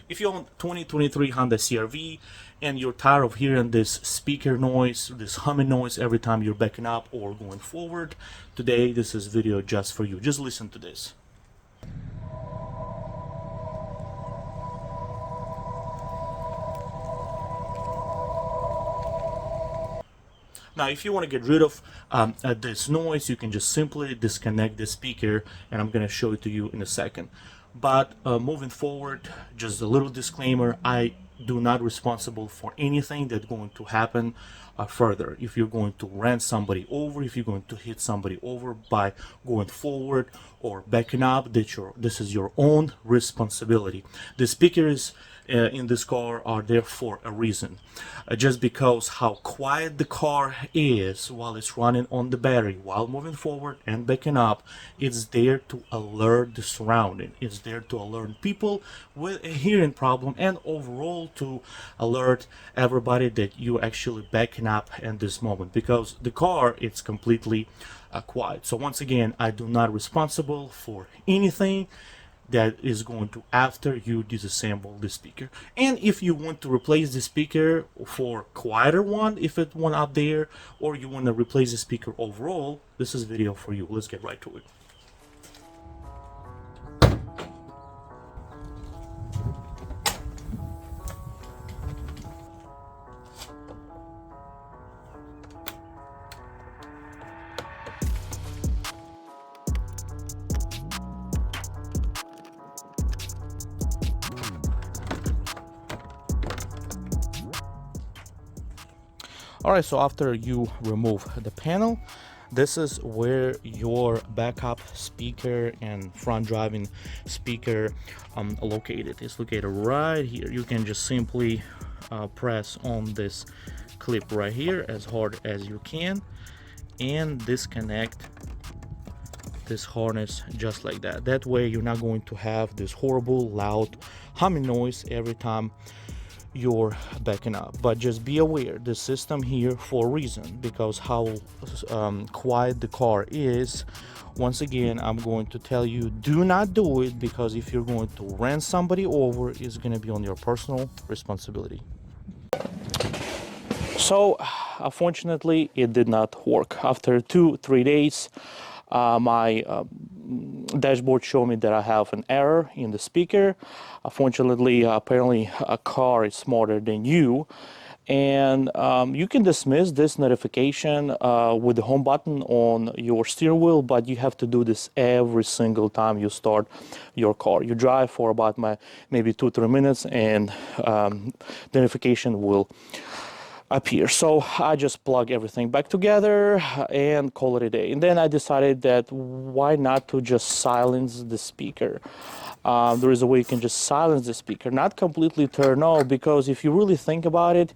If you own 2023 Honda CR-V and you're tired of hearing this speaker noise, this humming noise every time you're backing up or going forward, today this is video just for you. Just listen to this. Now, if you want to get rid of this noise, you can just simply disconnect the speaker, and I'm going to show it to you in a second. But moving forward, just a little disclaimer, I do not responsible for anything that's going to happen further. If you're going to run somebody over, if you're going to hit somebody over by going forward or backing up, this is your own responsibility. The speakers in this car are there for a reason. Just because how quiet the car is while it's running on the battery, while moving forward and backing up, it's there to alert the surrounding. It's there to alert people with a hearing problem, and overall to alert everybody that you actually backing up in this moment, because the car it's completely quiet. So once again, I do not responsible for anything that is going to after you disassemble the speaker. And if you want to replace the speaker for quieter one, if it one up there, or you want to replace the speaker overall, this is video for you. Let's get right to it. Alright, so after you remove the panel, this is where your backup speaker and front driving speaker located. It's located right here. You can just simply press on this clip right here as hard as you can and disconnect this harness just like that. That way you're not going to have this horrible loud humming noise every time you're backing up. But just be aware, the system here for a reason, because how quiet the car is. Once again, I'm going to tell you, do not do it, because if you're going to run somebody over, it's going to be on your personal responsibility. So unfortunately it did not work. After 2-3 days, my dashboard showed me that I have an error in the speaker. Unfortunately, apparently a car is smarter than you, and you can dismiss this notification with the home button on your steering wheel, but you have to do this every single time you start your car. You drive for about maybe 2-3 minutes, and the notification will appear. So I just plug everything back together and call it a day. And then I decided that why not to just silence the speaker. There is a way you can just silence the speaker, not completely turn off, because if you really think about it,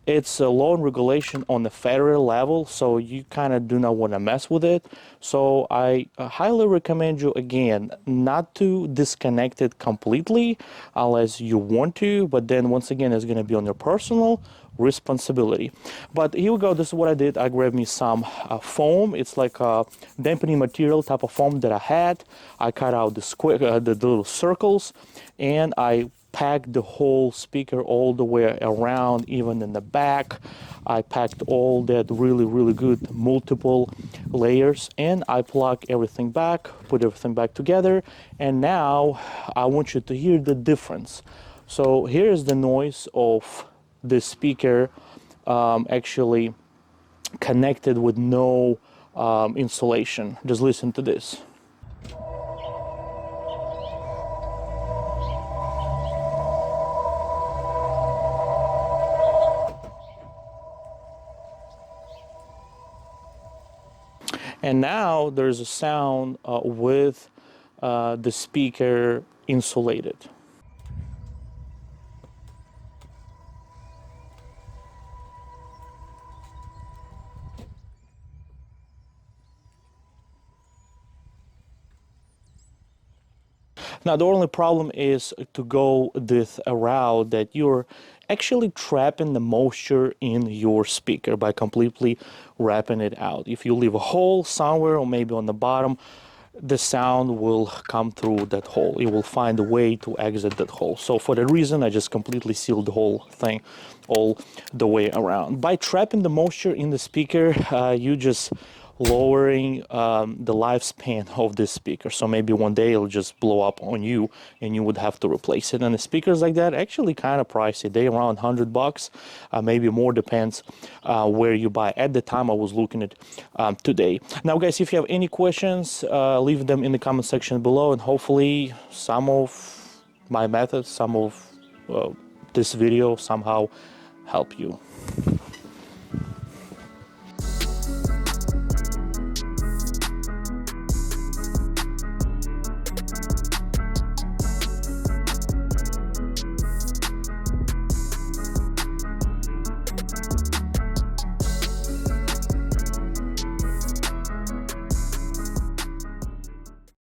it's a low regulation on the federal level, so you kind of do not want to mess with it. So I highly recommend you, again, not to disconnect it completely unless you want to, but then once again, it's going to be on your personal responsibility. But here we go. This is what I did. I grabbed me some foam. It's like a dampening material type of foam that I had. I cut out the little circles, and I packed the whole speaker all the way around, even in the back. I packed all that really good multiple layers, and I plug everything back, put everything back together, and now I want you to hear the difference. So here's the noise of the speaker actually connected with no insulation. Just listen to this. And now there's a sound with the speaker insulated. Now the only problem is to go this route that you're actually trapping the moisture in your speaker by completely wrapping it out. If you leave a hole somewhere or maybe on the bottom, the sound will come through that hole. It will find a way to exit that hole. So for that reason, I just completely sealed the whole thing all the way around. By trapping the moisture in the speaker, you just lowering the lifespan of this speaker. So maybe one day it'll just blow up on you and you would have to replace it. And the speakers like that actually kind of pricey. They around $100, maybe more, depends where you buy. At the time I was looking at today. Now guys, if you have any questions, leave them in the comment section below, and hopefully some of my methods, some of this video somehow help you.